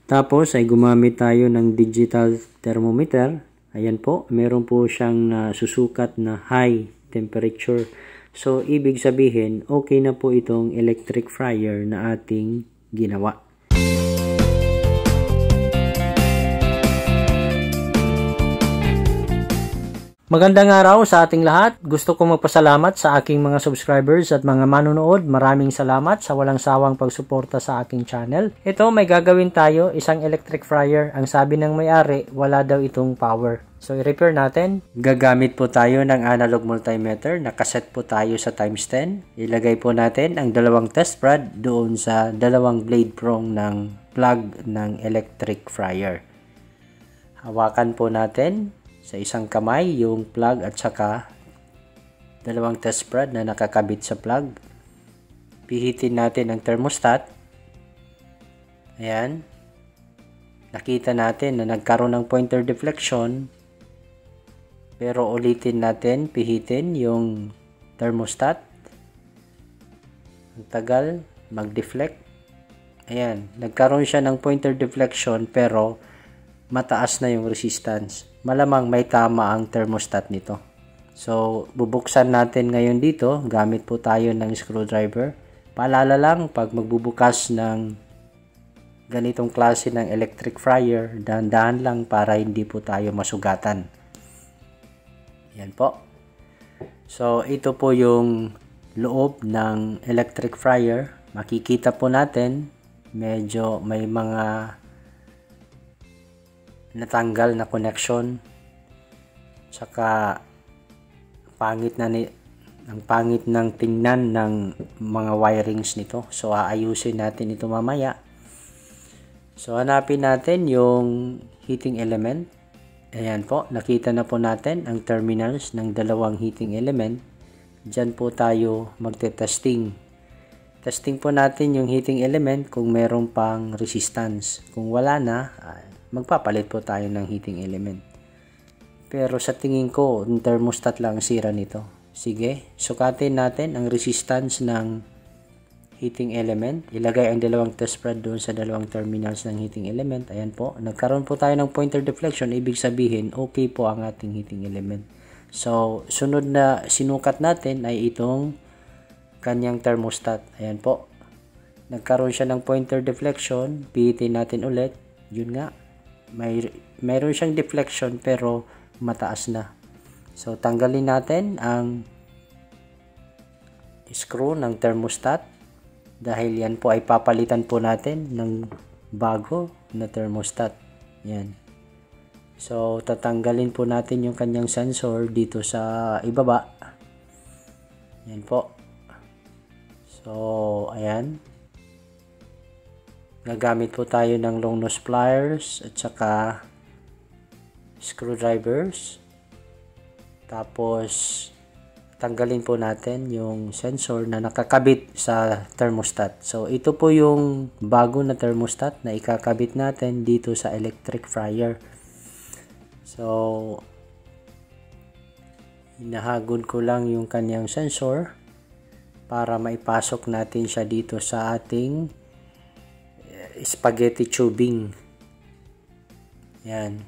Tapos ay gumamit tayo ng digital thermometer. Ayan po, meron po siyang susukat na high temperature. So, ibig sabihin, okay na po itong electric fryer na ating ginawa. Magandang araw sa ating lahat. Gusto kong magpasalamat sa aking mga subscribers at mga manonood. Maraming salamat sa walang sawang pagsuporta sa aking channel. Ito, may gagawin tayo, isang electric fryer. Ang sabi ng may-ari, wala daw itong power. So, i-repair natin. Gagamit po tayo ng analog multimeter. Nakaset po tayo sa times 10. Ilagay po natin ang dalawang test rod doon sa dalawang blade prong ng plug ng electric fryer. Hawakan po natin sa isang kamay yung plug at saka dalawang test rod na nakakabit sa plug. Pihitin natin ang thermostat. Ayan. Nakita natin na nagkaroon ng pointer deflection. Pero ulitin natin, pihitin yung thermostat. Ang tagal, mag-deflect. Ayan. Nagkaroon siya ng pointer deflection pero mataas na yung resistance. Malamang may tama ang thermostat nito. So, bubuksan natin ngayon dito. Gamit po tayo ng screwdriver. Paalala lang, pag magbubukas ng ganitong klase ng electric fryer, dahan-dahan lang para hindi po tayo masugatan. Yan po. So, ito po yung loob ng electric fryer. Makikita po natin, medyo may mga natanggal na connection, saka ang pangit ng tingnan ng mga wirings nito. So aayusin natin ito mamaya. So hanapin natin yung heating element. Ayan po, nakita na po natin ang terminals ng dalawang heating element. Diyan po tayo magte-testing. Testing po natin yung heating element kung meron pang resistance. Kung wala na, magpapalit po tayo ng heating element. Pero sa tingin ko, yung thermostat lang ang sira nito. Sige, sukatin natin ang resistance ng heating element. Ilagay ang dalawang test rod doon sa dalawang terminals ng heating element. Ayan po, nagkaroon po tayo ng pointer deflection. Ibig sabihin, okay po ang ating heating element. So, sunod na sinukat natin ay itong kanyang thermostat. Ayan po, nagkaroon siya ng pointer deflection. Pihitin natin ulit. Yun nga. Mayroon siyang deflection pero mataas na. So, tanggalin natin ang screw ng thermostat dahil yan po ay papalitan po natin ng bago na thermostat. Yan. So, tatanggalin po natin yung kanyang sensor dito sa ibaba. Yan po. So, ayan. Gagamit po tayo ng long nose pliers at saka screwdrivers. Tapos, tanggalin po natin yung sensor na nakakabit sa thermostat. So, ito po yung bago na thermostat na ikakabit natin dito sa electric fryer. So, hinahagod ko lang yung kanyang sensor para maipasok natin siya dito sa ating spaghetti tubing. Yan.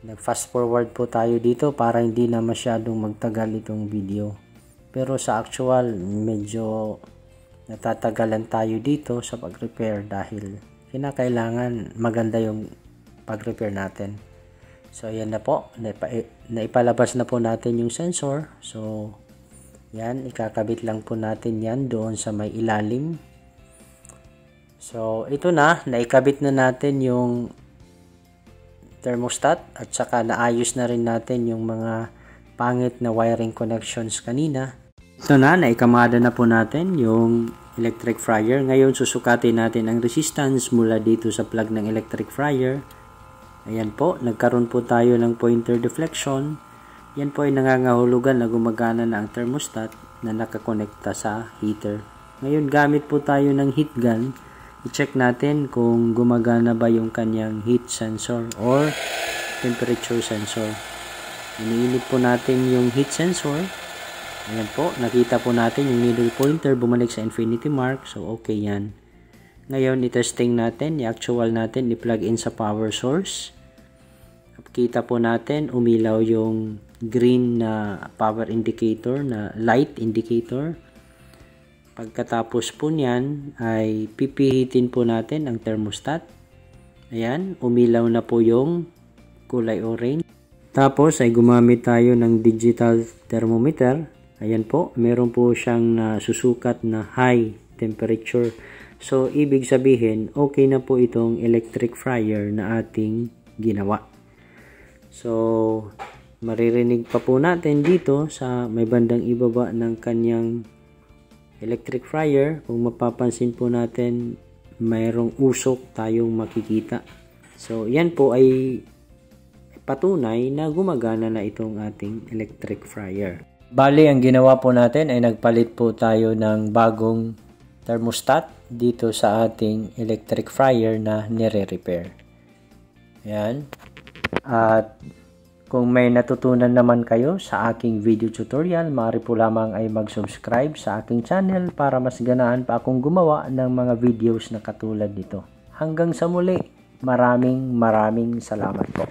Nag-fast forward po tayo dito para hindi na masyadong magtagal itong video. Pero sa actual, medyo natatagalan tayo dito sa pag-repair dahil kinakailangan maganda yung pag-repair natin. So, yan na po. Naipalabas na po natin yung sensor. So, yan. Ikakabit lang po natin yan doon sa may ilalim. So, ito na, naikabit na natin yung thermostat at saka naayos na rin natin yung mga pangit na wiring connections kanina. Ito na, naikamada na po natin yung electric fryer. Ngayon, susukatin natin ang resistance mula dito sa plug ng electric fryer. Ayan po, nagkaroon po tayo ng pointer deflection. Yan po ay nangangahulugan na gumagana na ang thermostat na nakakonekta sa heater. Ngayon, gamit po tayo ng heat gun. I-check natin kung gumagana ba yung kanyang heat sensor or temperature sensor. Iniinit po natin yung heat sensor. Ayan po, nakita po natin yung needle pointer bumalik sa infinity mark. So, okay yan. Ngayon, i-testing natin, i-actual natin, i-plug in sa power source. Kita po natin, umilaw yung green na power indicator, na light indicator. Pagkatapos po niyan, ay pipihitin po natin ang thermostat. Ayan, umilaw na po yung kulay orange. Tapos ay gumamit tayo ng digital thermometer. Ayan po, meron po siyang susukat na high temperature. So, ibig sabihin, okay na po itong electric fryer na ating ginawa. So, maririnig pa po natin dito sa may bandang ibaba ng kanyang electric fryer. Kung mapapansin po natin, mayroong usok tayong makikita. So, yan po ay patunay na gumagana na itong ating electric fryer. Bali, ang ginawa po natin ay nagpalit po tayo ng bagong thermostat dito sa ating electric fryer na nire-repair. Ayan. At kung may natutunan naman kayo sa aking video tutorial, maaari po lamang ay mag-subscribe sa aking channel para mas ganaan pa akong gumawa ng mga videos na katulad nito. Hanggang sa muli, maraming salamat po.